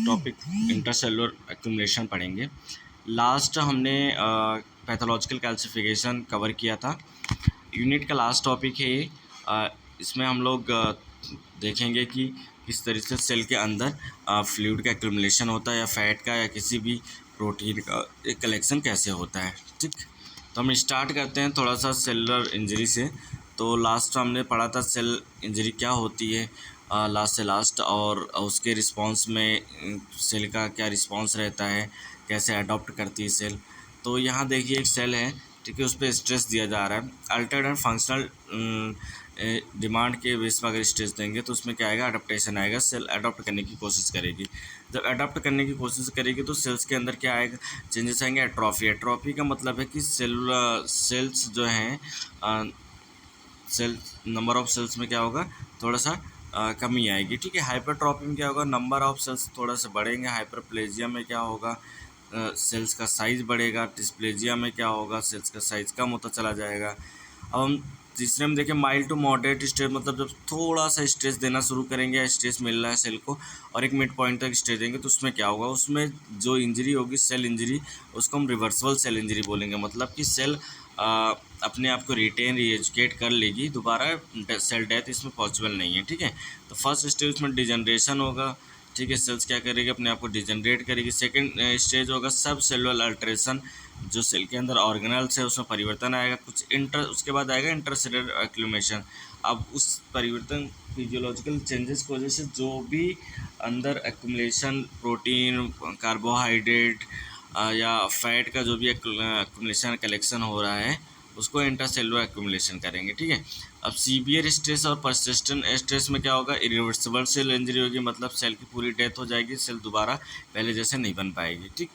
Topic intercellular accumulation पढ़ेंगे। Last हमने pathological calcification cover किया था। यूनिट का लास्ट टॉपिक है ये। इसमें हम लोग देखेंगे कि किस तरीके से सेल के अंदर फ्लूइड का एक्यूमुलेशन होता है या फैट का या किसी भी प्रोटीन का एक कलेक्शन कैसे होता है। ठीक, तो हम स्टार्ट करते हैं थोड़ा सा सेलुलर इंजरी से। तो लास्ट हमने पढ़ा था सेल इंजरी क्या होती है लास्ट से लास्ट, और उसके रिस्पांस में सेल का क्या रिस्पांस रहता है, कैसे अडॉप्ट करती है सेल। तो यहाँ देखिए एक सेल है, ठीक है, उस पर स्ट्रेस दिया जा रहा है। अल्टर्ड एंड फंक्शनल डिमांड के बेस पर अगर स्ट्रेस देंगे तो उसमें क्या आएगा, अडप्टेशन आएगा। सेल अडॉप्ट करने की कोशिश करेगी। जब अडॉप्ट करने की कोशिश करेगी तो सेल्स के अंदर क्या आएगा, चेंजेस आएंगे। एट्रोफी, एट्रोफी का मतलब है कि सेल्स जो हैं सेल नंबर ऑफ सेल्स में क्या होगा, थोड़ा सा कमी आएगी। ठीक है, हाइपरट्रॉफी में क्या होगा, नंबर ऑफ सेल्स थोड़ा सा बढ़ेंगे। हाइपरप्लेजिया में क्या होगा, सेल्स का साइज़ बढ़ेगा। डिस्प्लेजिया में क्या होगा, सेल्स का साइज़ कम होता चला जाएगा। अब हम तीसरे में देखें माइल्ड टू मॉडरेट स्ट्रेस, मतलब जब थोड़ा सा स्ट्रेस देना शुरू करेंगे, स्ट्रेस मिल रहा है सेल को और एक मिड पॉइंट तक स्ट्रेस देंगे तो उसमें क्या होगा, उसमें जो इंजरी होगी सेल इंजरी, उसको हम रिवर्सिबल सेल इंजरी बोलेंगे। मतलब कि सेल अपने आप को रिटेन रीएजुकेट कर लेगी, दोबारा सेल डेथ इसमें पॉसिबल नहीं है। ठीक है, तो फर्स्ट स्टेज में डिजनरेशन होगा। ठीक है, सेल्स क्या करेगी, अपने आप को डिजनरेट करेगी। सेकंड स्टेज होगा सब सेलुलर अल्ट्रेशन, जो सेल के अंदर ऑर्गेनल्स है उसमें परिवर्तन आएगा कुछ। उसके बाद आएगा इंटरसेलुलर एक्यूमुलेशन। अब उस परिवर्तन फिजियोलॉजिकल चेंजेस की वजह से जो भी अंदर एक्यूमुलेशन, प्रोटीन, कार्बोहाइड्रेट या फैट का जो भी एक्यूमुलेशन कलेक्शन हो रहा है उसको इंटरसेलुलर एक्यूमुलेशन करेंगे। ठीक है, अब सीवियर स्ट्रेस और परसिस्टेंट स्ट्रेस में क्या होगा, इरिवर्सिबल सेल इंजरी होगी, मतलब सेल की पूरी डेथ हो जाएगी, सेल दोबारा पहले जैसे नहीं बन पाएगी। ठीक,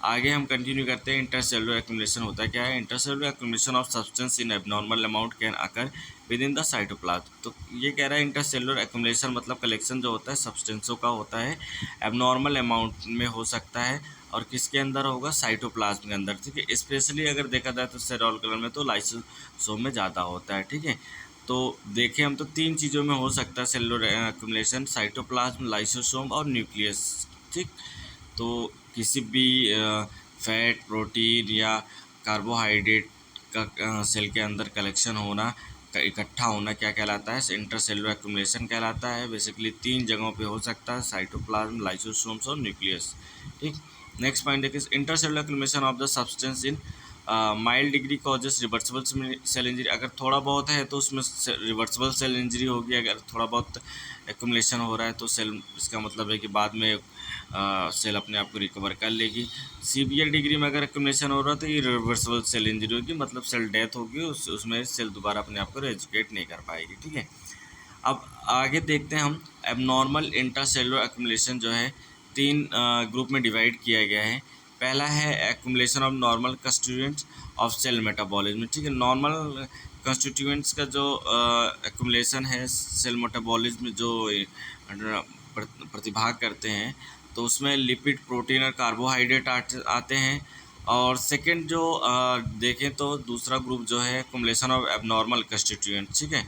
आगे हम कंटिन्यू करते हैं। इंटरसेलुलर एक्यूमुलेशन होता क्या है। Intercellular accumulation of substance in abnormal amount can occur with in the cytoplasm. तो ये कह रहा है इंटरसेलुलर एक्यूमुलेशन मतलब कलेक्शन जो होता है सब्सटेंसों का होता है, एबनॉर्मल अमाउंट में हो सकता है और किसके अंदर होगा, साइटोप्लाज्म के अंदर। ठीक है, स्पेशली अगर देखा जाए तो सेल कलर में तो लाइसोसोम में ज़्यादा होता है। ठीक है, तो देखें हम तो तीन चीज़ों में हो सकता है सेलुलर एक्यूमुलेशन, साइटोप्लाज्म, लाइसोसोम और न्यूक्लियस। ठीक, तो किसी भी फैट, प्रोटीन या कार्बोहाइड्रेट का सेल के अंदर कलेक्शन होना, इकट्ठा होना क्या कहलाता है, इंटरसेलुलर एक्यूमुलेशन कहलाता है। बेसिकली तीन जगहों पे हो सकता है, साइटोप्लाज्म, लाइसोसोम्स और न्यूक्लियस। ठीक, नेक्स्ट पॉइंट देखिए, intercellular accumulation of the substance in mild degree causes reversible cell injury. अगर थोड़ा बहुत है तो उसमें रिवर्सिबल सेल इंजरी होगी। अगर थोड़ा बहुत एक्यूमुलेशन हो रहा है तो सेल, इसका मतलब है कि बाद में सेल अपने आप को रिकवर कर लेगी। सीवियर डिग्री में अगर एक्यूमुलेशन हो रहा है तो ये रिवर्सिबल सेल इंजरी होगी, मतलब सेल डेथ होगी, उसमें सेल दोबारा अपने आप को रेजुकेट नहीं कर पाएगी। ठीक है, अब आगे देखते हैं हम एबनॉर्मल इंटरसेलुलर एक्यूमुलेशन जो है तीन ग्रुप में डिवाइड किया गया है। पहला है accumulation of normal constituents of cell metabolism. ठीक है, नॉर्मल कंस्टिट्यूएंट्स का जो एक्यूमुलेशन है सेल मेटाबॉलिज्म जो प्रतिभाग करते हैं तो उसमें लिपिड, प्रोटीन और कार्बोहाइड्रेट आते हैं। और सेकंड जो देखें तो दूसरा ग्रुप जो है एक्यूमुलेशन ऑफ एबनॉर्मल कंस्टिट्यूएंट्स। ठीक है,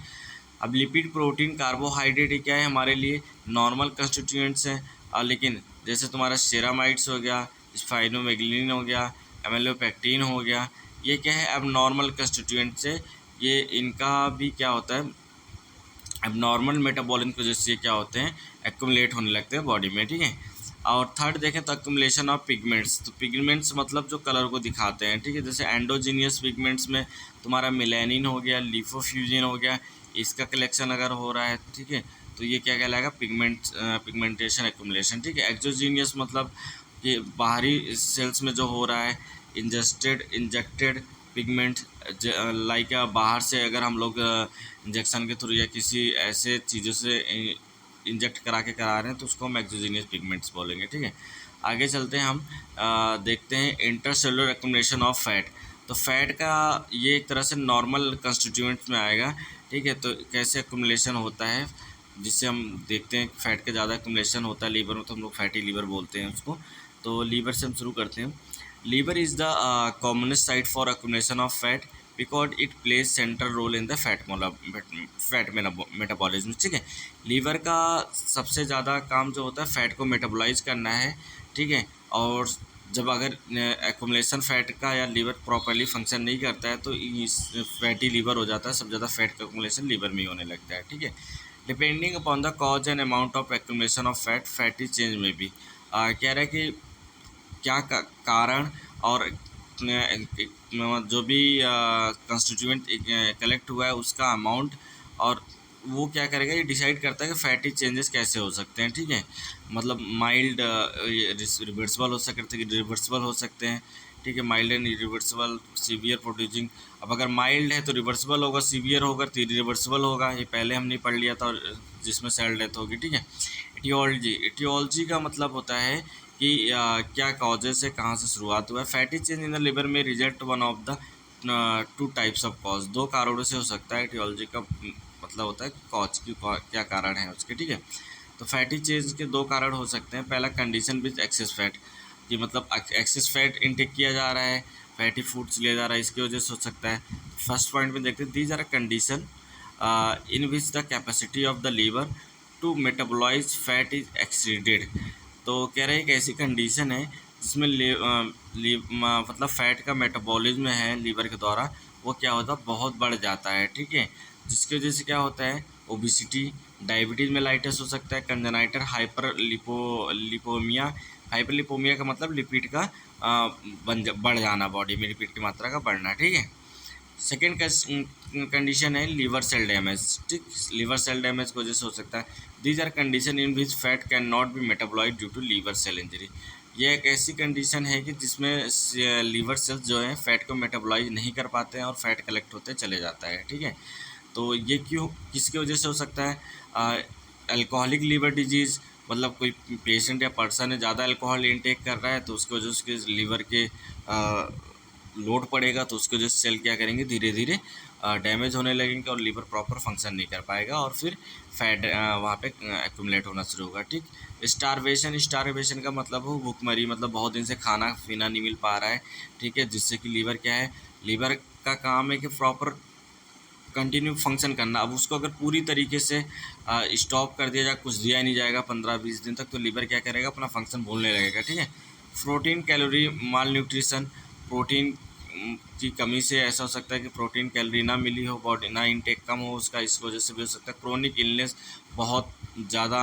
अब लिपिड, प्रोटीन, कार्बोहाइड्रेट क्या है, हमारे लिए नॉर्मल कंस्टिट्यूएंट्स हैं। लेकिन जैसे तुम्हारा सेरामाइड्स हो गया, स्पाइरोमेगलिन हो गया, एमिलोपेक्टिन हो गया, ये क्या है, अब नॉर्मल कंस्टिट्यूएंट्स है। ये इनका भी क्या होता है, अब नॉर्मल मेटाबॉलिज्म की वजह से क्या होते हैं, एक्यूमुलेट होने लगते हैं बॉडी में। ठीक है, और थर्ड देखें तो एक्यूमुलेशन ऑफ पिगमेंट्स। तो पिगमेंट्स मतलब जो कलर को दिखाते हैं। ठीक है, जैसे एंडोजीनियस पिगमेंट्स में तुम्हारा मेलानिन हो गया, लिपोफ्यूजिन हो गया, इसका कलेक्शन अगर हो रहा है, ठीक है, तो ये क्या कहलाएगा, पिगमेंटेशन एक्यूमुलेशन। ठीक है, एक्सोजीनियस मतलब कि बाहरी सेल्स में जो हो रहा है, इंजेक्टेड पिगमेंट, लाइक बाहर से अगर हम लोग इंजेक्शन के थ्रू या किसी ऐसे चीज़ों से इंजेक्ट करा रहे हैं तो उसको हम एक्सोजीनियस पिगमेंट्स बोलेंगे। ठीक है, आगे चलते हैं हम देखते हैं इंटरसेलुलर एक्यूमुलेशन ऑफ फैट। तो फैट का ये एक तरह से नॉर्मल कंस्टिट्यूएंट्स में आएगा। ठीक है, तो कैसे एक्यूमुलेशन होता है, जिससे हम देखते हैं फैट का ज़्यादा एक्यूमुलेशन होता है लीवर में तो हम लोग फैटी लीवर बोलते हैं उसको। तो लीवर से हम शुरू करते हैं। Liver is the commonest site for accumulation of fat. Because it plays central role in the fat metabolism. ठीक है, लीवर का सबसे ज़्यादा काम जो होता है फैट को मेटाबोलाइज करना है। ठीक है, और जब अगर एक्युमुलेशन फैट का या लीवर प्रॉपरली फंक्शन नहीं करता है तो फैटी लीवर हो जाता है, सब ज़्यादा फैट का एक्युमुलेशन लीवर में ही होने लगता है। ठीक है, depending upon the cause and amount of accumulation of fat fatty change में भी कह रहा है कि क्या कारण और जो भी कंस्टिट्यूएंट कलेक्ट हुआ है उसका अमाउंट, और वो क्या करेगा, ये डिसाइड करता है कि फैटी चेंजेस कैसे हो सकते हैं। ठीक है, मतलब माइल्ड रिवर्सिबल हो सकते हैं, रिवर्सिबल हो सकते हैं। ठीक है, mild and irreversible, severe producing. अब अगर माइल्ड है तो रिवर्सिबल होगा, सीवियर होगा तो इरिवर्सिबल होगा। ये पहले हमने पढ़ लिया था, और जिसमें सेल डेथ होगी। ठीक है, इटियोलॉजी का मतलब होता है कि क्या कॉजेज है, कहाँ से शुरुआत हुआ है। Fatty change in the liver में result one of the two types of cause, दो कारणों से हो सकता है। इटियोलॉजी का मतलब होता है कॉज की क्या कारण है उसके। ठीक है, तो फैटी चेंज के दो कारण हो सकते हैं। पहला, कंडीशन विद एक्सेस फैट, कि मतलब एक्सेस फैट इनटेक किया जा रहा है, फैटी फूड्स लिया जा रहा है, इसकी वजह से हो सकता है। फर्स्ट पॉइंट में देखते हैं, these are a condition in which the capacity of the liver to metabolise fat is exceeded. तो कह रहे हैं एक ऐसी कंडीशन है जिसमें मतलब फ़ैट का मेटाबॉलिज्म है लीवर के द्वारा, वो क्या होता है, बहुत बढ़ जाता है। ठीक है, जिसकी वजह से क्या होता है, ओबिसिटी, डायबिटीज़ मेलाइटस हो सकता है, कंजेनाइटल लिपोमिया। हाइपरलिपोमिया का मतलब लिपिड का बढ़ जाना, बॉडी में लिपिड की मात्रा का बढ़ना। ठीक है, सेकेंड कंडीशन है लीवर सेल डैमेज। ठीक, लीवर सेल डैमेज की वजह से हो सकता है। These are condition in which fat can not be metabolise due to liver cell injury. ये एक ऐसी कंडीशन है कि जिसमें लीवर सेल्स जो है फैट को मेटाबोलाइज नहीं कर पाते हैं और फैट कलेक्ट होते चले जाता है। ठीक है, तो ये क्यों, किसकी वजह से हो सकता है, अल्कोहलिक लीवर डिजीज़, मतलब कोई पेशेंट या पर्सन है ज़्यादा अल्कोहल इनटेक कर रहा है तो उसकी वजह से उसके लीवर के लोड पड़ेगा, तो उसकी वजह से सेल क्या करेंगे, धीरे धीरे डैमेज होने लगेंगे और लीवर प्रॉपर फंक्शन नहीं कर पाएगा और फिर फैट वहाँ पे एक्यूमुलेट होना शुरू होगा। ठीक, स्टारवेशन का मतलब हो भूखमरी, मतलब बहुत दिन से खाना पीना नहीं मिल पा रहा है। ठीक है, जिससे कि लीवर क्या है, लीवर का काम है कि प्रॉपर कंटिन्यू फंक्शन करना। अब उसको अगर पूरी तरीके से स्टॉप कर दिया जाए, कुछ दिया नहीं जाएगा 15-20 दिन तक, तो लीवर क्या करेगा, अपना फंक्शन भूलने लगेगा। ठीक है, प्रोटीन कैलोरी माल न्यूट्रिशन, प्रोटीन की कमी से ऐसा हो सकता है कि प्रोटीन कैलोरी ना मिली हो, बॉडी ना इनटेक कम हो उसका, इस वजह से भी हो सकता है। क्रोनिक इलनेस, बहुत ज़्यादा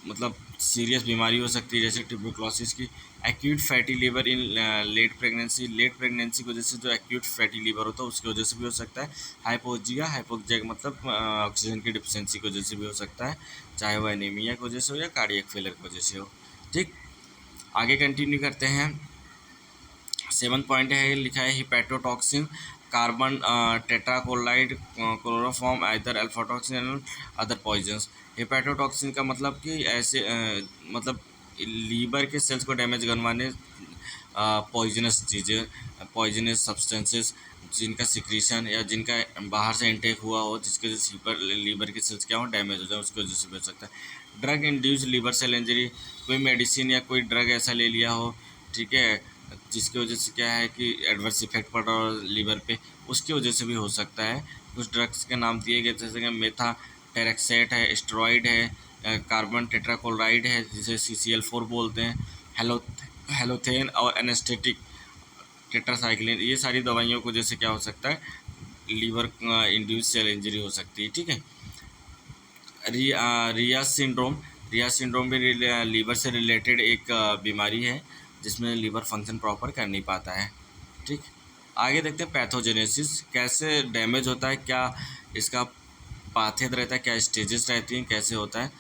मतलब सीरियस बीमारी हो सकती है जैसे ट्यूबरक्लोसिस की। एक्यूट फैटी लीवर इन लेट प्रेगनेंसी की वजह से जो एक्यूट फैटी लीवर होता है उसकी वजह से भी हो सकता है। हाइपोक्सिया मतलब ऑक्सीजन की डिफिशियंसी की वजह से भी हो सकता है, चाहे वह एनीमिया की वजह से हो या कार्डियक फेलियर की वजह से हो। ठीक, आगे कंटिन्यू करते हैं। 7 पॉइंट है, लिखा है hepatotoxin, carbon tetrachloride, chloroform, either aflatoxin and other poisons. Hepatotoxin का मतलब कि ऐसे मतलब लीवर के सेल्स को डैमेज करवाने पॉइजनस चीज़ें, पॉइजनस सब्सटेंसेस जिनका सिक्रीशन या जिनका बाहर से इंटेक हुआ हो, जिसके वजह से लीवर के सेल्स क्या हो, डैमेज हो जाए, उसकी वजह से भी हो सकता है। Drug induce liver cell injury, कोई मेडिसिन या कोई ड्रग ऐसा ले लिया हो, ठीक है, जिसकी वजह से क्या है कि एडवर्स इफेक्ट पड़ रहा हो लीवर पे, उसकी वजह से भी हो सकता है। कुछ ड्रग्स के नाम दिए गए जैसे कि मेथा टेरेक्सेट है, स्टेरॉइड है, कार्बन टेट्राक्लोराइड है जिसे CCl4 बोलते हैं, हेलोथेन और एनेस्थेटिक टेट्रासाइक्लिन, ये सारी दवाइयों को जैसे क्या हो सकता है, लीवर इंड्यूस सेल इंजरी हो सकती है। ठीक है, रिया सिंड्रोम भी लीवर से रिलेटेड एक बीमारी है जिसमें लीवर फंक्शन प्रॉपर कर नहीं पाता है। ठीक, आगे देखते हैं पैथोजेनेसिस, कैसे डैमेज होता है, क्या इसका पाथेज रहता है, क्या स्टेजेस रहती हैं, कैसे होता है।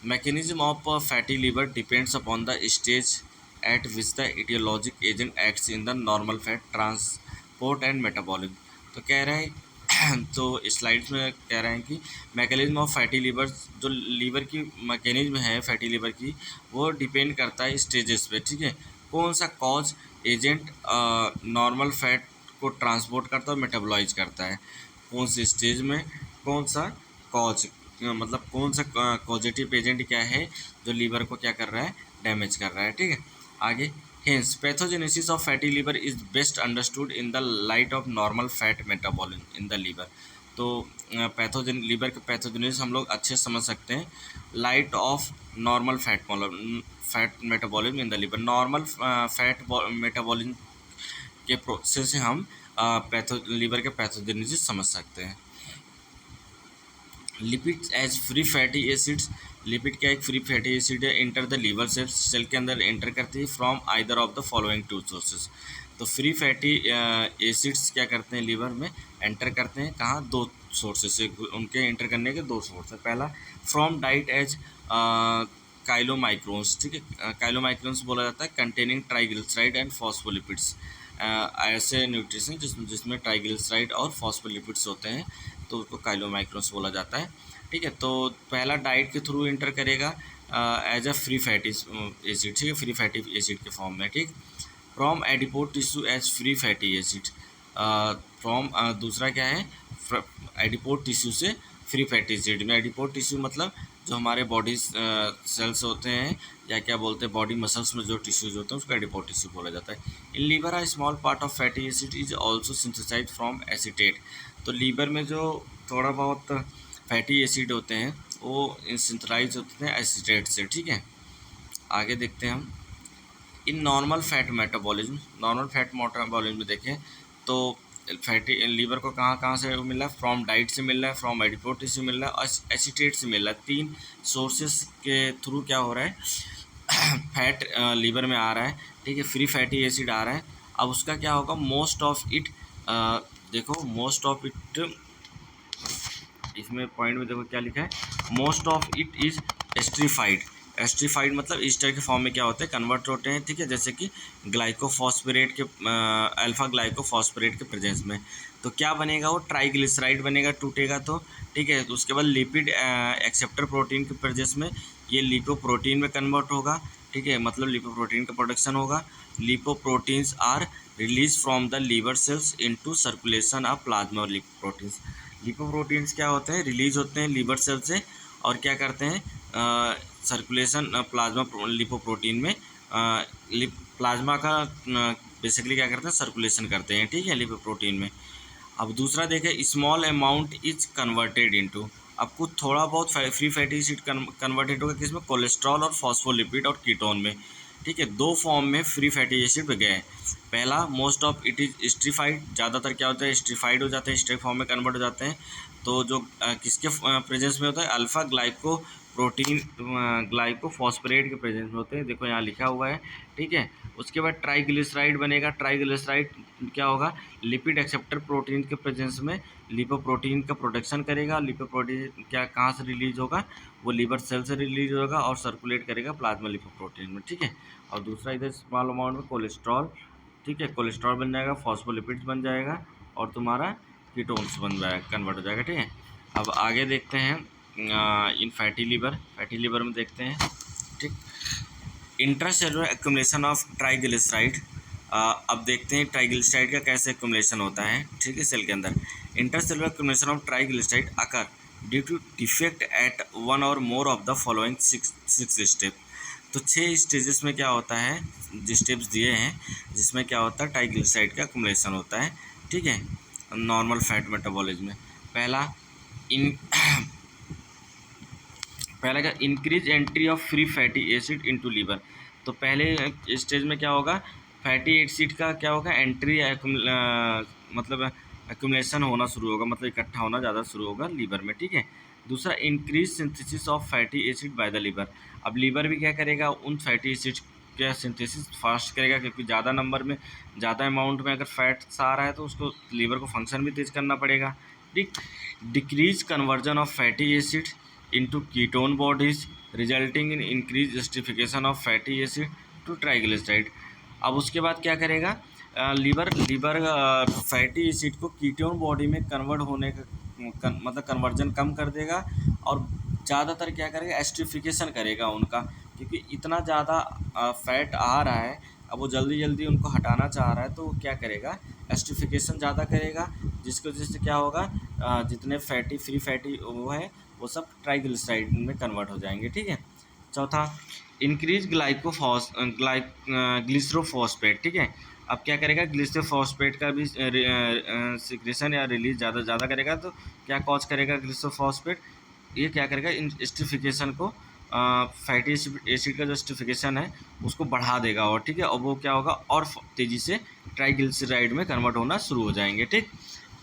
Mechanism of fatty liver depends upon the stage at which the etiologic agent acts in the normal fat transport and metabolism. तो कह रहे हैं तो स्लाइड्स में कह रहे हैं कि मैकेनिज्म ऑफ फैटी लीवर, जो लीवर की मैकेनिज्म है फैटी लीवर की, वो डिपेंड करता है स्टेजेस पे। ठीक है, कौन सा कॉज एजेंट नॉर्मल फैट को ट्रांसपोर्ट करता है और मेटाबोलाइज करता है, कौन से स्टेज में कौन सा कॉज, मतलब कौन सा कॉजेटिव एजेंट क्या है जो लीवर को क्या कर रहा है, डैमेज कर रहा है। ठीक है, आगे Hence, pathogenesis of fatty liver is best understood in the light of normal fat metabolism in the liver. तो पैथोजन लीवर के पैथोजेनिस हम लोग अच्छे समझ सकते हैं light of normal fat metabolism in the liver. Normal fat metabolism के process से हम लीवर के पैथोजेनेसिस समझ सकते हैं। Lipids as free fatty acids, lipid क्या एक फ्री फैटी एसिड है, enter the liver cells, cell के अंदर एंटर करती है from either of the following two sources. तो फ्री फैटी एसिड्स क्या करते हैं लीवर में एंटर करते हैं, कहाँ, दो सोर्सेज से, उनके एंटर करने के दो सोर्स है। पहला फ्रॉम डाइट एज काइलोमाइक्रोन्स, ठीक है, काइलोमाइक्रोन्स बोला जाता है कंटेनिंग ट्राइग्लिसराइड एंड फॉस्फोलिपिड्स, ऐसे न्यूट्रिशन जिसमें ट्राइग्लिसराइड और फॉस्फोलिपिड्स होते हैं, तो उसको काइलोमाइक्रोन्स बोला जाता है। ठीक है, तो पहला डाइट के थ्रू एंटर करेगा as a free fatty acid, ठीक है, फ्री फैटी एसिड के फॉर्म में। ठीक, from adipose tissue as free fatty acid, from दूसरा क्या है, एडिपोज टिश्यू से फ्री फैटी एसिड में। एडिपोज टिश्यू मतलब जो हमारे बॉडी सेल्स होते हैं या क्या बोलते हैं बॉडी मसल्स में जो टिश्यूज होते हैं उसको एडिपोज टिश्यू बोला जाता है। In liver a small part of fatty acid is also synthesised from acetate. तो लीवर में जो थोड़ा बहुत फैटी एसिड होते हैं वो सिंथेसाइज होते हैं एसीटेट से। ठीक है, आगे देखते हैं हम। In normal fat metabolism, normal fat metabolism में देखें तो फैटी लीवर को कहाँ कहाँ से मिल रहा है, फ्रॉम डाइट से मिल रहा है, फ्रॉम एडिपोज टिश्यू मिल रहा है और एसीटेट से मिल रहा है। तीन सोर्सेस के थ्रू क्या हो रहा है फैट लीवर में आ रहा है। ठीक है, फ्री फैटी एसिड आ रहा है। अब उसका क्या होगा, मोस्ट ऑफ इट, देखो मोस्ट ऑफ इट, इसमें पॉइंट में देखो क्या लिखा है, मोस्ट ऑफ इट इज एस्ट्रीफाइड। एस्ट्रीफाइड मतलब ईस्टर के फॉर्म में क्या होते हैं, कन्वर्ट होते हैं। ठीक है, जैसे कि ग्लाइकोफॉस्फेरेट के अल्फा ग्लाइकोफॉस्फेरेट के प्रेजेंस में। तो क्या बनेगा, वो ट्राइग्लिसराइड बनेगा, टूटेगा तो। ठीक है, तो उसके बाद लिपिड एक्सेप्टर प्रोटीन के प्रेजेंस में ये लिपोप्रोटीन में कन्वर्ट होगा। ठीक है, मतलब लिपोप्रोटीन का प्रोडक्शन होगा। Lipoproteins are release from the liver cells into circulation of plasma lipoproteins. Lipoproteins क्या होते हैं, रिलीज होते हैं लीवर सेल से और क्या करते हैं, सर्कुलेशन प्लाज्मा लिपोप्रोटीन में, प्लाज्मा का बेसिकली क्या करते हैं, सर्कुलेशन करते हैं। ठीक है, लिपोप्रोटीन में। अब दूसरा देखें, small amount is converted into, अब कुछ थोड़ा बहुत फ्री फैटी एसिड कन्वर्टेड होगा किसमें, कोलेस्ट्रॉल और फॉस्फोलिपिड और कीटोन में। ठीक है, दो फॉर्म में फ्री फैटी एसिड गए। पहला मोस्ट ऑफ इट इज स्ट्रीफाइड, ज़्यादातर क्या होता है स्ट्रीफाइड हो जाते हैं, स्ट्रीक फॉर्म में कन्वर्ट हो जाते हैं। तो जो किसके प्रेजेंस में होता है, अल्फा ग्लाइको प्रोटीन ग्लाइकोफॉस्फेरेट के प्रेजेंस में होते हैं, देखो यहाँ लिखा हुआ है। ठीक है, उसके बाद ट्राइग्लिसराइड बनेगा। ट्राइग्लिसराइड क्या होगा, लिपिड एक्सेप्टर प्रोटीन के प्रेजेंस में लिपोप्रोटीन का प्रोडक्शन करेगा। लिपोप्रोटीन क्या कहाँ से रिलीज होगा, वो लीवर सेल से रिलीज होगा और सर्कुलेट करेगा प्लाज्मा लिपोप्रोटीन में। ठीक है, और दूसरा इधर स्मॉल अमाउंट में कोलेस्ट्रॉल, ठीक है, कोलेस्ट्रॉल बन जाएगा, फॉस्फोलिपिड्स बन जाएगा और तुम्हारा कीटोन्स बन जाएगा, कन्वर्ट हो जाएगा। ठीक है, अब आगे देखते हैं इन फैटी लीवर में देखते हैं। ठीक, इंट्रासेलुलर एक्युमुलेशन ऑफ ट्राइग्लिसराइड। अब देखते हैं ट्राइग्लिसराइड का कैसे एक्युमुलेशन होता है। ठीक है, सेल के अंदर intracellular accumulation of triglyceride occur due to defect at one or more of the following six step. तो 6 स्टेजेस में क्या होता है, जो स्टेप्स दिए हैं जिसमें क्या होता है ट्राइग्लिसराइड का एक्युमुलेशन होता है। ठीक है, नॉर्मल फैट मेटाबॉलिज्म में पहला क्या, increase entry of free fatty acid into liver. तो पहले स्टेज में क्या होगा, फैटी एसिड का क्या होगा, एंट्री मतलब एक्युमुलेशन होना शुरू होगा, मतलब इकट्ठा होना ज़्यादा शुरू होगा लीवर में। ठीक है, दूसरा increase synthesis of fatty acid by the liver. अब लीवर भी क्या करेगा, उन फैटी एसिड का सिंथेसिस फास्ट करेगा, क्योंकि ज़्यादा नंबर में ज़्यादा अमाउंट में अगर फैट्स आ रहा है तो उसको लीवर को फंक्शन भी तेज करना पड़ेगा। ठीक, decrease conversion of fatty acid into ketone bodies resulting in increased esterification of fatty acid to triglyceride। अब उसके बाद क्या करेगा, लीवर फैटी एसिड को कीटोन बॉडी में कन्वर्ट होने का मतलब कन्वर्जन कम कर देगा और ज़्यादातर क्या करेगा, एस्ट्रिफिकेशन करेगा उनका, क्योंकि इतना ज़्यादा फैट आ रहा है, अब वो जल्दी जल्दी उनको हटाना चाह रहा है, तो वो क्या करेगा, एस्ट्रिफिकेशन ज़्यादा करेगा, जिसकी वजह से क्या होगा, जितने फ्री फैटी वो है वो सब ट्राइग्लिसराइड में कन्वर्ट हो जाएंगे। ठीक है, चौथा, इंक्रीज ग्लिसरोफॉस्फेट, ठीक है। अब क्या करेगा, ग्लिसरोफॉस्फेट का भी सिक्रेशन या रिलीज ज़्यादा करेगा, तो क्या कॉज करेगा ग्लिसरोफॉस्फेट, ये क्या करेगा, इन एस्टिफिकेशन को, फैटी एसिड का जो एस्टिफिकेशन है उसको बढ़ा देगा, और ठीक है, और वो क्या होगा, और तेज़ी से ट्राइग्लिसराइड में कन्वर्ट होना शुरू हो जाएंगे, ठीक।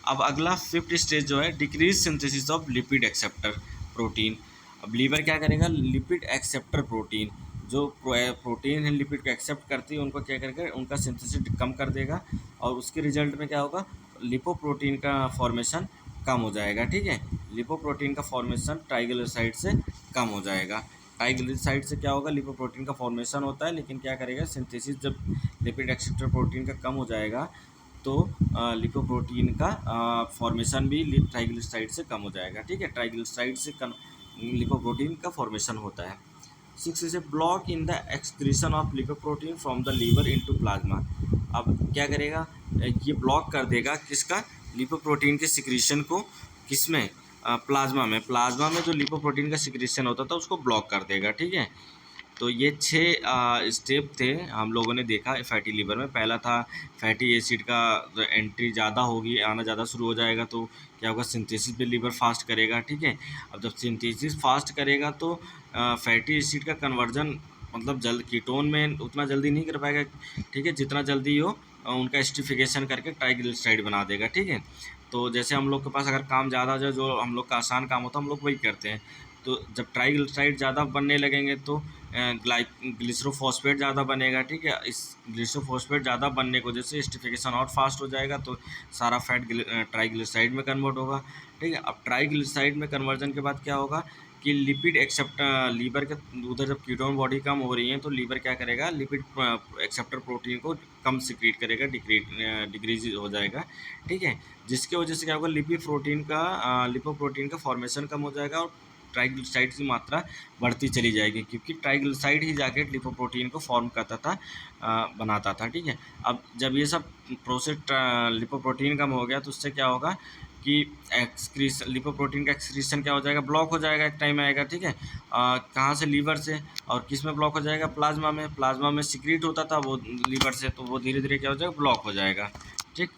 अब अगला फिफ्थ स्टेज जो है, decrease synthesis of lipid acceptor protein. अब लीवर क्या करेगा, लिपिड एक्सेप्टर प्रोटीन, जो प्रोटीन है लिपिड को एक्सेप्ट करती है, उनको क्या करेगा, उनका सिंथेसिस कम कर देगा, और उसके रिजल्ट में क्या होगा, लिपोप्रोटीन का फॉर्मेशन कम हो जाएगा, ठीक है। लिपोप्रोटीन का फॉर्मेशन ट्राइग्लिसराइड से कम हो जाएगा। ट्राइग्लिसराइड से क्या होगा, लिपोप्रोटीन का फॉर्मेशन होता है, लेकिन क्या करेगा, सिंथेसिस जब लिपिड एक्सेप्टर प्रोटीन का कम हो जाएगा, तो लिपोप्रोटीन का फॉर्मेशन भी ट्राइग्लिसराइड से कम हो जाएगा, ठीक है। ट्राइग्लिसराइड से लिपोप्रोटीन का फॉर्मेशन होता है। 6 is a block in the excretion of lipoprotein from the liver into plasma. अब क्या करेगा, ये ब्लॉक कर देगा किसका, लिपोप्रोटीन के सिक्रीशन को, किसमें, प्लाज्मा में। प्लाज्मा में जो लिपोप्रोटीन का सिक्रीशन होता था उसको ब्लॉक कर देगा, ठीक है। तो ये 6 स्टेप थे हम लोगों ने देखा फैटी लीवर में। पहला था फैटी एसिड का एंट्री ज़्यादा होगी, आना ज़्यादा शुरू हो जाएगा, तो क्या होगा, सिंथेसिस पे लीवर फास्ट करेगा, ठीक है। अब जब सिंथेसिस फास्ट करेगा तो फैटी एसिड का कन्वर्जन, मतलब जल्द कीटोन में उतना जल्दी नहीं कर पाएगा, ठीक है, जितना जल्दी हो उनका एस्टिफिकेशन करके ट्राइग्लिसराइड बना देगा, ठीक है। तो जैसे हम लोग के पास अगर काम ज़्यादा हो जाए, जो हम लोग का आसान काम होता है, हम लोग वही करते हैं। तो जब ट्राइग्लिसराइड ज़्यादा बनने लगेंगे तो ग्लिसरोफॉस्फेट ज़्यादा बनेगा, ठीक है। इस ग्लिसरोफॉस्फेट ज़्यादा बनने की वजह से एस्टिफिकेशन और फास्ट हो जाएगा, तो सारा फैट ट्राइग्लिसराइड में कन्वर्ट होगा, ठीक है। अब ट्राइग्लिसराइड में कन्वर्जन के बाद क्या होगा कि लिपिड एक्सेप्ट लीवर के उधर जब कीटोन बॉडी कम हो रही है, तो लीवर क्या करेगा, लिपिड एक्सेप्टर प्रोटीन को कम सिक्रीट करेगा, डिक्रीज हो जाएगा, ठीक है। जिसकी वजह से क्या होगा, लिपोप्रोटीन का फॉर्मेशन कम हो जाएगा, और ट्राइग्लिसराइड की मात्रा बढ़ती चली जाएगी, क्योंकि ट्राइग्लिसराइड ही जाके लिपोप्रोटीन को फॉर्म करता था, बनाता था, ठीक है। अब जब ये सब प्रोसेस लिपोप्रोटीन कम हो गया, तो उससे क्या होगा कि एक्सक्रीशन, लिपोप्रोटीन का एक्सक्रीशन क्या हो जाएगा, ब्लॉक हो जाएगा, एक टाइम आएगा, ठीक है। कहाँ से, लीवर से, और किस में ब्लॉक हो जाएगा, प्लाज्मा में। प्लाज्मा में सिक्रीट होता था वो लीवर से, तो वो धीरे धीरे क्या हो जाएगा, ब्लॉक हो जाएगा, ठीक।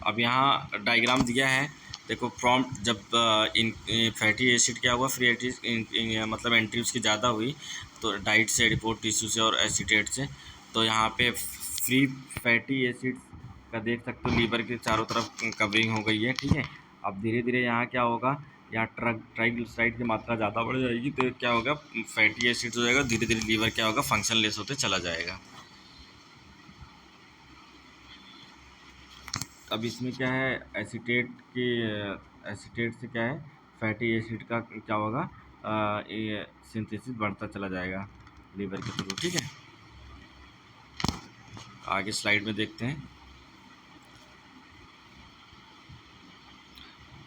अब यहाँ डायग्राम दिया है, देखो, फ्रॉम जब इन फैटी एसिड क्या हुआ, फ्री एसिड मतलब एंट्री उसकी ज़्यादा हुई, तो डाइट से, रिपोर्ट टिश्यू से और एसिटेट से, तो यहाँ पे फ्री फैटी एसिड का देख सकते हो, लीवर के चारों तरफ कवरिंग हो गई है, ठीक है। अब धीरे धीरे यहाँ क्या होगा, यहाँ ट्राइग्लिसराइड की मात्रा ज़्यादा बढ़ जाएगी, तो क्या होगा, फैटी एसिड हो जाएगा, धीरे धीरे लीवर क्या होगा, फंक्शन लेस होते चला जाएगा। अब इसमें क्या है, एसीटेट से क्या है, फैटी एसिड का क्या होगा, ये सिंथेसिस बढ़ता चला जाएगा लीवर के थ्रू, ठीक है। आगे स्लाइड में देखते हैं।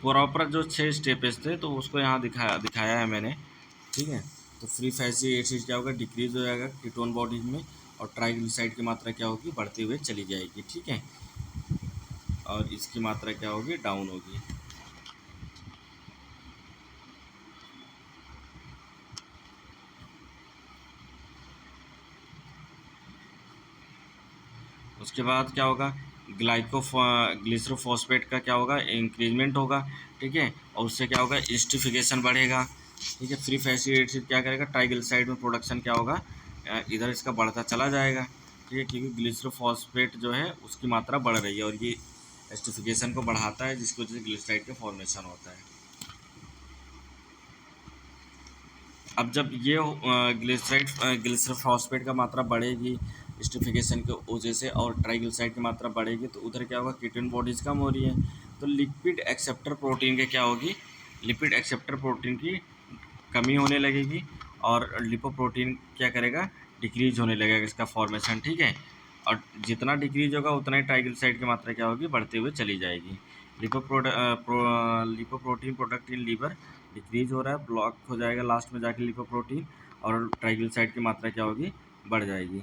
प्रॉपर जो 6 स्टेप्स थे, तो उसको यहाँ दिखाया है मैंने, ठीक है। तो फ्री फैटी एसिड क्या होगा, डिक्रीज हो जाएगा कीटोन बॉडी में, और ट्राइग्लिसराइड की मात्रा क्या होगी, बढ़ते हुए चली जाएगी, ठीक है। और इसकी मात्रा क्या होगी, डाउन होगी। उसके बाद क्या होगा, ग्लिसरोफॉस्फेट का क्या होगा, इंक्रीजमेंट होगा, ठीक है। और उससे क्या होगा, एस्टिफिकेशन बढ़ेगा, ठीक है। फ्री फैटी एसिड क्या करेगा, ट्राइग्लिसराइड में प्रोडक्शन क्या होगा, इधर इसका बढ़ता चला जाएगा, ठीक है, क्योंकि ग्लिसरोफॉस्फेट जो है उसकी मात्रा बढ़ रही है, और ये एस्टिफिकेशन को बढ़ाता है, जिसकी वजह से ग्लिसराइड का फॉर्मेशन होता है। अब जब ये ग्लिसरोफॉस्फेट का मात्रा बढ़ेगी एस्टिफिकेशन की वजह से, और ट्राइग्लिसराइड की मात्रा बढ़ेगी, तो उधर क्या होगा, कीटोन बॉडीज़ कम हो रही है, तो लिपिड एक्सेप्टर प्रोटीन की क्या होगी, लिपिड एक्सेप्टर प्रोटीन की कमी होने लगेगी, और लिपोप्रोटीन क्या करेगा, डिक्रीज होने लगेगा इसका फॉर्मेशन, ठीक है। और जितना डिक्रीज होगा उतना ही ट्राइग्लिसराइड की मात्रा क्या होगी, बढ़ते हुए चली जाएगी। Lipoprotein product in liver decrease हो रहा है, ब्लॉक हो जाएगा लास्ट में जाके लिपोप्रोटीन, और ट्राइग्लिसराइड की मात्रा क्या होगी, बढ़ जाएगी।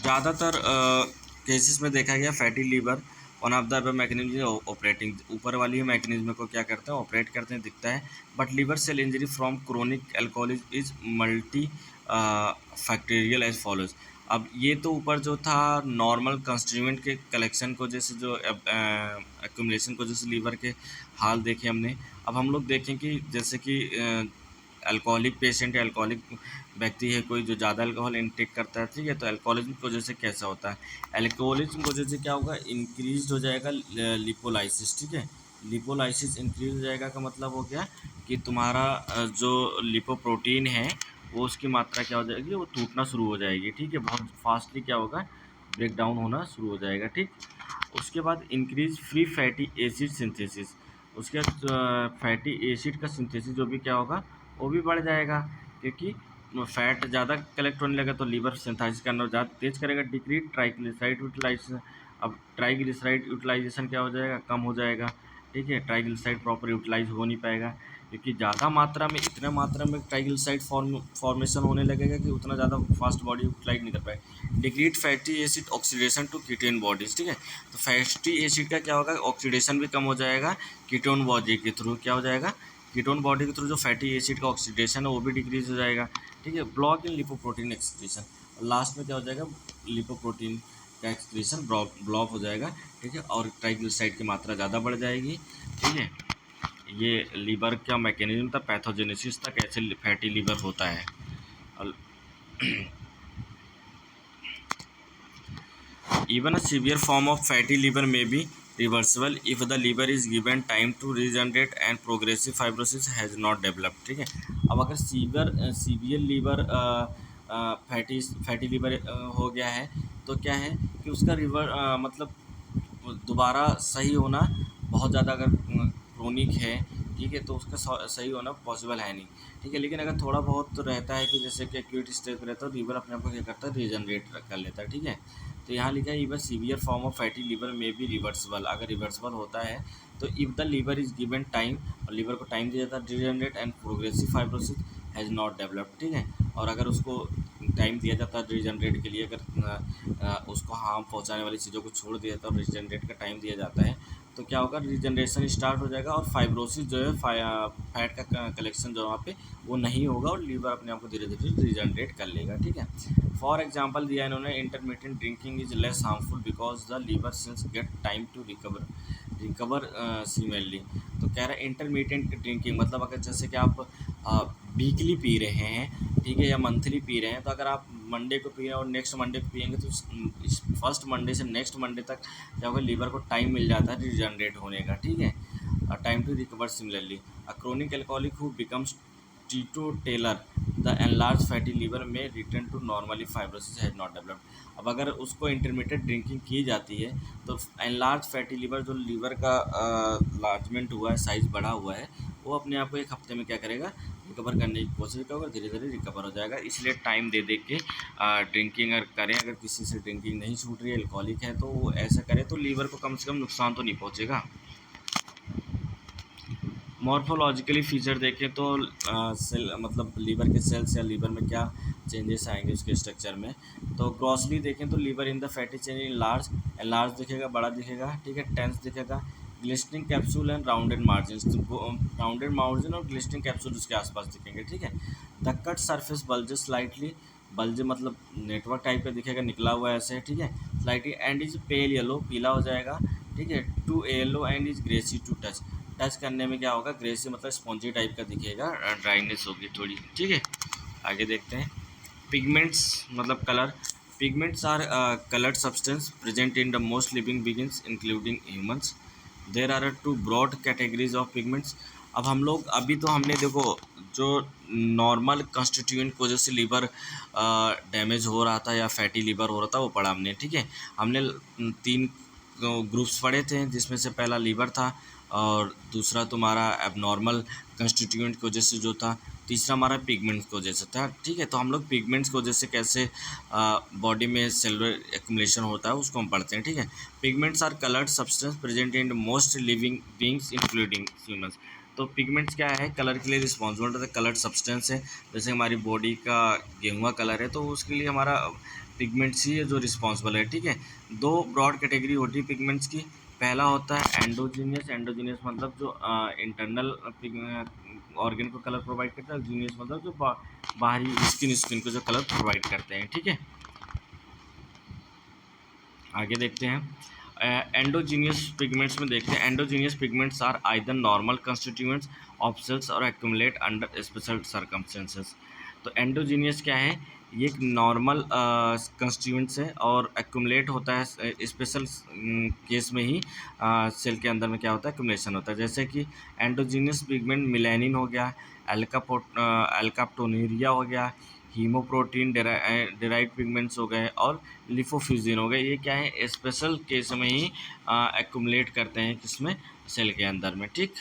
ज़्यादातर केसेस में देखा गया fatty liver one of the mechanism operating, ऊपर वाली मैकेनिज्म को क्या करते हैं, ऑपरेट करते हैं, दिखता है। But liver cell injury from chronic alcoholism is multifactorial as follows. अब ये तो ऊपर जो था नॉर्मल कंस्टिट्यूएंट के कलेक्शन को जैसे जो एक्यूमुलेशन को जैसे लीवर के हाल देखे हमने। अब हम लोग देखें कि जैसे कि अल्कोहलिक पेशेंट है, अल्कोहलिक व्यक्ति है कोई जो ज़्यादा अल्कोहल इनटेक करता है, ठीक है, तो अल्कोहलिज्म की वजह से कैसा होता है, अल्कोहलिज्म की वजह से क्या होगा, इंक्रीज हो जाएगा लिपोलाइसिस, ठीक है। लिपोलाइसिस इंक्रीज हो जाएगा का मतलब हो गया कि तुम्हारा जो लिपोप्रोटीन है वो उसकी मात्रा क्या हो जाएगी, वो टूटना शुरू हो जाएगी, ठीक है, बहुत फास्टली क्या होगा, ब्रेक डाउन होना शुरू हो जाएगा, ठीक। उसके बाद increase free fatty acid synthesis, उसके बाद फैटी एसिड का सिंथेसिस जो भी क्या होगा वो भी बढ़ जाएगा, क्योंकि फैट ज़्यादा कलेक्ट होने लगा तो लीवर सिंथेसिस करना ज़्यादा तेज करेगा। डिक्रीज ट्राइग्लिसराइड यूटिलाइजेशन, अब ट्राइग्लिसराइड यूटिलाइजेशन क्या हो जाएगा, कम हो जाएगा, ठीक है, ट्राइग्लिसराइड प्रॉपर यूटिलाइज हो नहीं पाएगा, क्योंकि ज़्यादा मात्रा में, इतना मात्रा में ट्राइग्लिसराइड फॉर्मेशन होने लगेगा कि उतना ज़्यादा फास्ट बॉडी यूटिलाइज नहीं कर पाएगी। Decrease fatty acid oxidation to ketone bodies, ठीक है, तो फैटी एसिड का क्या होगा, ऑक्सीडेशन भी कम हो जाएगा कीटोन बॉडी के थ्रू, क्या हो जाएगा, कीटोन बॉडी के थ्रू जो फैटी एसिड का ऑक्सीडेशन है वो भी डिक्रीज हो जाएगा, ठीक है। Block in lipoprotein excretion, last में क्या हो जाएगा, लिपोप्रोटीन का एक्सक्रीशन ब्लॉक हो जाएगा, ठीक है, और ट्राइग्लिसराइड की मात्रा ज़्यादा बढ़ जाएगी, ठीक है। ये लीवर का मैकेनिज्म था, पैथोजेनेसिस था, कैसे फैटी लीवर होता है। Even a severe form of fatty liver may be reversible if the liver is given time to regenerate and progressive fibrosis has not developed, ठीक है। अब अगर सीवियर लीवर फैटी लीवर हो गया है तो क्या है कि उसका मतलब दोबारा सही होना बहुत ज़्यादा, अगर क्रोनिक है, ठीक है, तो उसका सही होना पॉसिबल है नहीं, ठीक है। लेकिन अगर थोड़ा बहुत तो रहता है कि जैसे कि एक्यूट स्टेज पर रहता है, लीवर अपने आप को क्या करता है, रीजनरेट कर लेता है, ठीक है। तो यहाँ लिखा है even severe form of fatty liver में भी रिवर्सिबल, अगर रिवर्सिबल होता है तो if the liver is given time, और लीवर को टाइम दिया जाता है, regenerate and progressive fibrosis has not developed, ठीक है। और अगर उसको टाइम दिया जाता है रीजनरेट के लिए, अगर उसको हार्म पहुंचाने वाली चीज़ों को छोड़ दिया जाता है और रीजनरेट का टाइम दिया जाता है, तो क्या होगा, रीजनरेशन स्टार्ट हो जाएगा और फाइब्रोसिस जो है, फैट का कलेक्शन जो वहाँ पे वो नहीं होगा और लीवर अपने आप को धीरे धीरे रीजनरेट कर लेगा, ठीक है। फॉर एग्जाम्पल दिया इन्होंने, intermediate drinking is less harmful because the liver cells get time to recover similarly. तो कह रहा है इंटरमीडिएट ड्रिंकिंग मतलब अगर जैसे कि आप वीकली पी रहे हैं, ठीक है, या मंथली पी रहे हैं, तो अगर आप मंडे को पी रहे हैं और नेक्स्ट मंडे को पियेंगे तो इस फर्स्ट मंडे से नेक्स्ट मंडे तक क्या होगा, लीवर को टाइम मिल जाता है रिजनरेट होने का, ठीक है, time to recover similarly. A chronic alcoholic who becomes teetotaller the enlarge fatty liver may return to normally fibrosis has not developed. अब अगर उसको इंटरमीडिएट ड्रिंकिंग की जाती है तो एनलार्ज फैटी लीवर, जो लीवर का लार्जमेंट हुआ है, साइज़ बढ़ा हुआ है, वो अपने आप को एक हफ्ते में क्या करेगा, रिकवर करने की कोशिश करेगा, धीरे धीरे रिकवर हो जाएगा। इसलिए टाइम दे दे के ड्रिंकिंग अगर करें, अगर किसी से ड्रिंकिंग नहीं छूट रही है, अल्कोहलिक है, तो वो ऐसा करे तो लीवर को कम से कम नुकसान तो नहीं पहुँचेगा। मॉर्फोलॉजिकली फीचर देखें तो सेल मतलब लीवर के सेल्स या लीवर में क्या चेंजेस आएंगे उसके स्ट्रक्चर में, तो ग्रॉसली देखें तो liver in the fatty change in large दिखेगा, बड़ा दिखेगा, ठीक है, टेंस दिखेगा, glistening capsule and rounded margin, rounded margin और ग्लिस्टनिंग कैप्सूल उसके आसपास दिखेंगे, ठीक है। The cut surface bulges slightly, bulge मतलब नेटवर्क टाइप का दिखेगा, निकला हुआ है ऐसे, ठीक है, slightly, and is pale yellow, पीला हो जाएगा, ठीक है, to yellow and is greasy to touch करने में क्या होगा, ग्रेसी मतलब स्पॉन्जी टाइप का दिखेगा, ड्राइनेस होगी थोड़ी, ठीक है। आगे देखते हैं, पिगमेंट्स मतलब colour, pigments are coloured substance present in the most living beings including humans. There are two broad categories of pigments. अब हम लोग अभी तो हमने देखो जो नॉर्मल कंस्टिट्यूएंट की वजह से लीवर डैमेज हो रहा था या फैटी लीवर हो रहा था वो पढ़ा हमने, ठीक है। हमने 3 ग्रुप्स पढ़े थे, जिसमें से पहला लीवर था और दूसरा तुम्हारा एबनॉर्मल कंस्टिट्यूएंट की वजह से जो था, तीसरा हमारा पिगमेंट्स की वजह से था, ठीक है। तो हम लोग पिगमेंट्स की वजह से कैसे बॉडी में सेलुलर एक्युमुलेशन होता है उसको हम पढ़ते हैं, ठीक है। Pigments are coloured substance present in most living beings including humans. तो पिगमेंट्स क्या है, कलर के लिए रिस्पॉन्सिबल रहता है, कलर्ड सब्सटेंस है, जैसे हमारी बॉडी का गेहुआ कलर है तो उसके लिए हमारा पिगमेंट्स ही है जो रिस्पॉन्सिबल है, ठीक है। दो ब्रॉड कैटेगरी होती है पिगमेंट्स की। पहला होता है एंडोजीनियस। एंडोजीनियस मतलब जो इंटरनल ऑर्गन को कलर प्रोवाइड करता है। जीनियस मतलब जो बाहरी स्किन को जो कलर प्रोवाइड करते हैं, ठीक है। आगे देखते हैं एंडोजीनियस पिगमेंट्स में देखते हैं। Endogenous pigments are either normal constituents of cells और एक्यूमुलेट अंडर स्पेशल सर्कमस्टेंसेस। तो एंडोजीनियस क्या है, ये एक नॉर्मल कंस्टिट्यूएंट्स है और एक्यूमुलेट होता है स्पेशल केस में ही सेल के अंदर में क्या होता है, एक्यूमुलेशन होता है। जैसे कि एंडोजीनियस पिगमेंट मिलेनिन हो गया, एल्काप्टोन्यूरिया हो गया, हीमोप्रोटीन डेराइव पिगमेंट्स हो गए और लिफोफ्यूजिन हो गए। ये क्या है, स्पेशल केस में ही एक्यूमुलेट करते हैं किसमें, सेल के अंदर में, ठीक।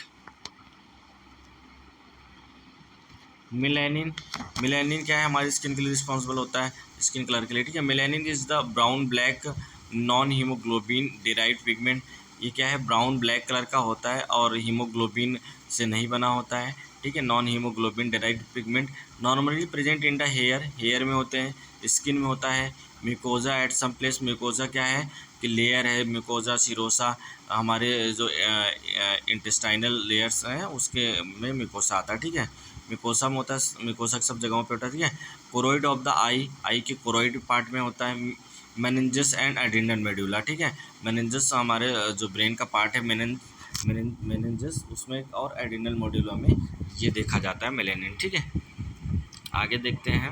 मिलेनिन। मिलेनिन क्या है, हमारी स्किन के लिए रिस्पॉन्सिबल होता है, स्किन कलर के लिए, ठीक है। Melanin is the brown black non haemoglobin derive pigment. ये क्या है, ब्राउन ब्लैक कलर का होता है और हीमोग्लोबिन से नहीं बना होता है, ठीक है। Non haemoglobin derive pigment normally present in the hair में होते हैं, स्किन में होता है। Mucosa at some place. Mucosa क्या है कि लेयर है, म्यूकोजा सिरोसा हमारे जो इंटेस्टाइनल लेयर्स हैं उसके में म्यूकोसा आता है, ठीक है। म्यूकोसा में होता है, म्यूकोसा सब जगहों पे होता है, ठीक है। कोरोइड ऑफ द आई के कोरोइड पार्ट में होता है। मेनिंजस एंड एड्रिनल मेडुला, ठीक है। मेनिंजस हमारे जो ब्रेन का पार्ट है, मेनिंजस उसमें और एड्रिनल मेडुला में ये देखा जाता है मेलेनिन, ठीक है। आगे देखते हैं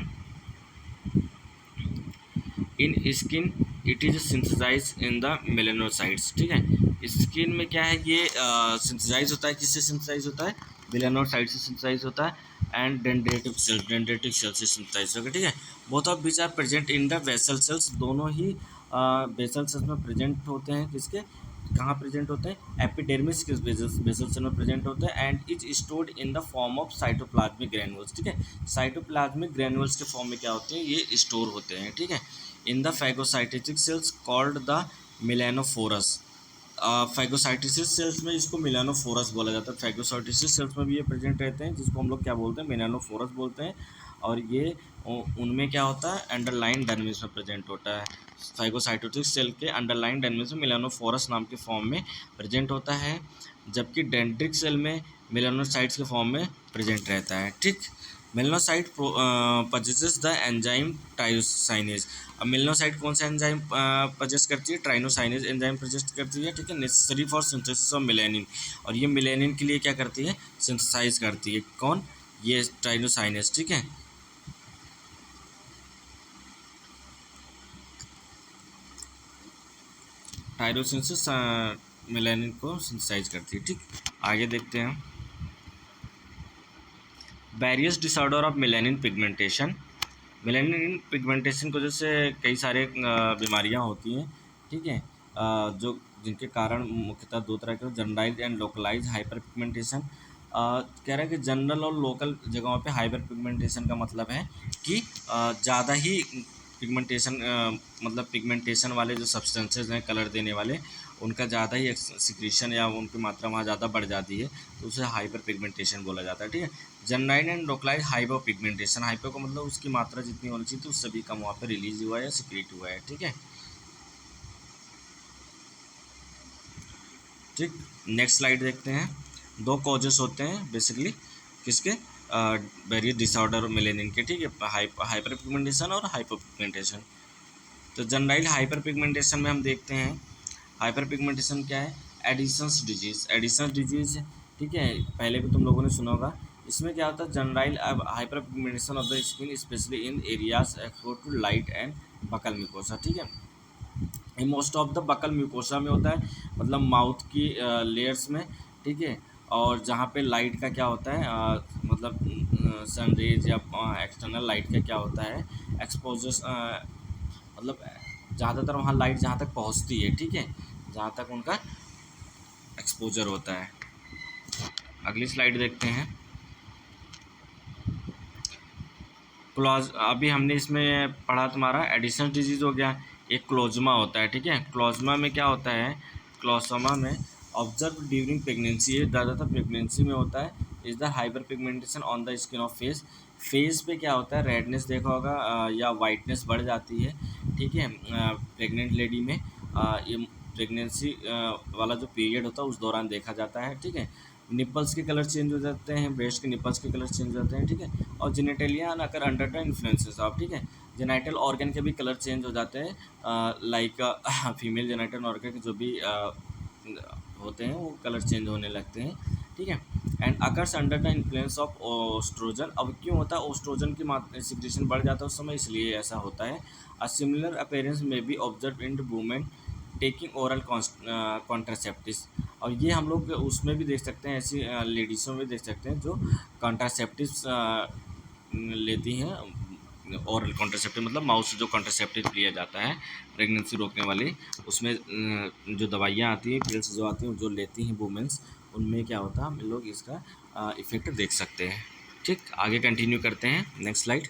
in skin it is synthesize in the melanocytes, ठीक है। स्किन में क्या है, ये सिंथेसाइज होता है, किससे सिंथेसाइज होता है, मेलेनोसाइट से सिंथेसाइज होता है एंड डेंड्रेटिक सेल से सिंथेसाइज होगा, ठीक है। Both of which are present in the vessel cells. दोनों ही वेसल सेल्स में प्रेजेंट होते हैं, किसके, कहाँ प्रेजेंट होते हैं, एपिडर्मिस के बेसल सेल में प्रेजेंट होते हैं and is stored in the form of cytoplasmic ग्रैन्युल्स, ठीक है। साइटोप्लाज्मिक ग्रैन्युल्स के फॉर्म में क्या होते हैं, ये स्टोर होते हैं, ठीक है, in the phagocytic cells called the melanophores. Phagocytic cells में इसको मिलेनोफोरस बोला जाता है। फैगोसाइटिस सेल्स में भी ये प्रेजेंट रहते हैं, जिसको हम लोग क्या बोलते हैं, मिलेनोफोरस बोलते हैं। और ये उनमें क्या होता है, अंडरलाइन डर्मिस में प्रेजेंट होता है। फैगोसाइटोटिक सेल के अंडरलाइन डर्मिस में मिलेनोफोरस नाम के फॉर्म में प्रेजेंट होता है, जबकि डेंड्रिक सेल में मिलेनोसाइट्स के फॉर्म में प्रेजेंट रहता है, ठीक। मेलनोसाइट पजेसेस द एंजाइम ट्राइनोसाइनेज। अब मेलनोसाइट कौन सा एंजाइम पजेस करती है, ट्राइनोसाइनेज एंजाइम पजेस करती है, ठीक है। Necessary for synthesis of melanin. और ये मेलेनिन के लिए क्या करती है, सिंथेसाइज करती है, कौन, ये ट्राइनोसाइनेज, ठीक है। टायरोसिंथेसिस मेलेनिन को सिंथेसाइज करती है, ठीक। आगे देखते हैं various disorder of melanin pigmentation. Melanin pigmentation की वजह से कई सारे बीमारियां होती हैं, ठीक है, जो जिनके कारण मुख्यतः दो तरह के, generalise and localise hyper pigmentation. कह रहा है कि जनरल और लोकल जगहों पे हाइपर पिगमेंटेशन का मतलब है कि ज़्यादा ही पिगमेंटेशन, मतलब पिगमेंटेशन वाले जो सब्सटेंसेज हैं कलर देने वाले, उनका ज़्यादा ही सिक्रीशन या उनकी मात्रा वहाँ ज़्यादा बढ़ जाती है, तो उसे हाइपर पिगमेंटेशन बोला जाता है, ठीक है। Generalised and localise hyper pigmentation. Hyper का मतलब उसकी मात्रा जितनी होनी चाहिए तो उससे भी कम वहाँ पर रिलीज हुआ है या सिक्रेट हुआ है, ठीक है, ठीक। नेक्स्ट स्लाइड देखते हैं। दो कॉजेस होते हैं बेसिकली किसके, वेरियस डिसऑर्डर मेलेनिन के, ठीक है, हाइपर पिगमेंटेशन और हाइपर पिगमेंटेशन। तो जनरल हाइपर पिगमेंटेशन में हम देखते हैं, हाइपर पिगमेंटेशन क्या है, एडिसन्स डिजीज़। एडिसन्स डिजीज़, ठीक है, पहले भी तुम लोगों ने सुना होगा। इसमें क्या होता है, general hyperpigmentation of the skin specially in areas expose to light and buccal mucosa, ठीक है। Most of the buccal mucosa में होता है, मतलब माउथ की लेयर्स में, ठीक है। और जहाँ पे लाइट का क्या होता है, मतलब सन रेज या एक्सटर्नल लाइट का क्या होता है, एक्सपोजर्स, मतलब ज़्यादातर वहाँ लाइट जहाँ तक पहुँचती है, ठीक है, जहाँ तक उनका एक्सपोजर होता है। अगली स्लाइड देखते हैं। क्लॉज, अभी हमने इसमें पढ़ा तुम्हारा एडिशनल डिजीज़ हो गया, एक क्लोजमा होता है, ठीक है। क्लोजमा में क्या होता है, क्लोजमा में ऑब्जर्व ड्यूरिंग प्रेगनेंसी, ये ज़्यादातर प्रेगनेंसी में होता है। Is the hyper pigmentation on the skin of face. Face पे क्या होता है, रेडनेस देखा होगा या वाइटनेस बढ़ जाती है, ठीक है। प्रेग्नेंट लेडी में ये प्रेगनेंसी वाला जो पीरियड होता है उस दौरान देखा जाता है। ठीक है। निपल्स के कलर चेंज हो जाते हैं, ब्रेस्ट के निपल्स के कलर चेंज हो जाते हैं। ठीक है। और genitalia occur under the influences of, ठीक है, जेनाइटल ऑर्गन के भी कलर चेंज हो जाते हैं, लाइक फीमेल जेनाइटल ऑर्गन के जो भी होते हैं वो कलर चेंज होने लगते हैं। ठीक है। And occurs under the influence of oestrogen. अब क्यों होता है, ओस्ट्रोजन की मात्रा सिक्रेशन बढ़ जाता है उस समय, इसलिए ऐसा होता है। अ सिमिलर अपीयरेंस में B observe in women taking oral contraceptives. और ये हम लोग उसमें भी देख सकते हैं, ऐसी लेडीज़ों में देख सकते हैं जो कॉन्ट्रासेप्टिव्स लेती हैं। ओरल कॉन्ट्रासेप्टिव मतलब माउथ से जो कॉन्ट्रासेप्टिव लिया जाता है प्रेगनेंसी रोकने वाली, उसमें जो दवाइयाँ आती हैं, पिल्स जो आती हैं, जो लेती हैं वुमेंस, उनमें क्या होता है, हम लोग इसका इफ़ेक्ट देख सकते हैं। ठीक, आगे कंटिन्यू करते हैं। Next slide.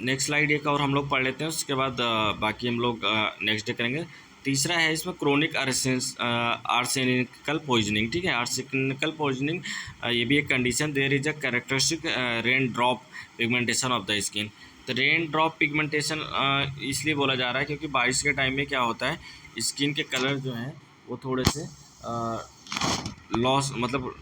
नेक्स्ट स्लाइड एक और हम लोग पढ़ लेते हैं, उसके बाद बाकी हम लोग नेक्स्ट डे करेंगे। तीसरा है इसमें क्रोनिक आर्सेनिकल पॉइजनिंग। ठीक है, आर्सेनिकल पॉइजनिंग ये भी एक कंडीशन। There is a characteristic raindrop pigmentation of the skin. तो रेन ड्रॉप पिगमेंटेशन इसलिए बोला जा रहा है क्योंकि बारिश के टाइम में क्या होता है, स्किन के कलर जो हैं वो थोड़े से लॉस, मतलब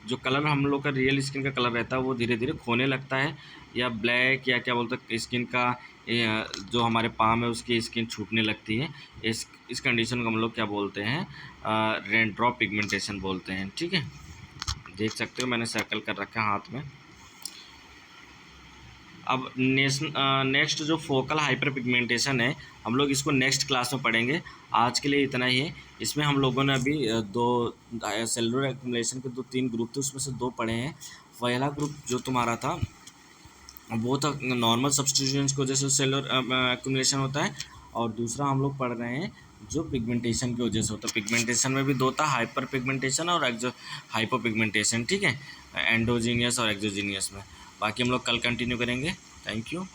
जो कलर हम लोग का रियल स्किन का कलर रहता है वो धीरे धीरे खोने लगता है, या ब्लैक या क्या बोलते हैं स्किन का जो हमारे पाम है उसकी स्किन छूटने लगती है। इस कंडीशन को हम लोग क्या बोलते हैं, रेन ड्रॉप पिगमेंटेशन बोलते हैं। ठीक है, देख सकते हो मैंने सर्कल कर रखा है हाथ में। अब नेक्स्ट जो फोकल हाइपर पिगमेंटेशन है, हम लोग इसको नेक्स्ट क्लास में पढ़ेंगे। आज के लिए इतना ही है। इसमें हम लोगों ने अभी दो सेलुलर एक्युमुलेशन के 2-3 ग्रुप थे, उसमें से 2 पढ़े हैं। पहला ग्रुप जो तुम्हारा था वो था नॉर्मल सब्स्टिट्यूशंस की वजह से सेलुलर एक्युमुलेशन होता है, और दूसरा हम लोग पढ़ रहे हैं जो पिगमेंटेशन की वजह से होता है। पिगमेंटेशन में भी 2 था, हाइपर पिगमेंटेशन और हाइपर पिगमेंटेशन। ठीक है, एंडोजीनियस और एक्सोजीनियस में। बाकी हम लोग कल कंटिन्यू करेंगे। Thank you.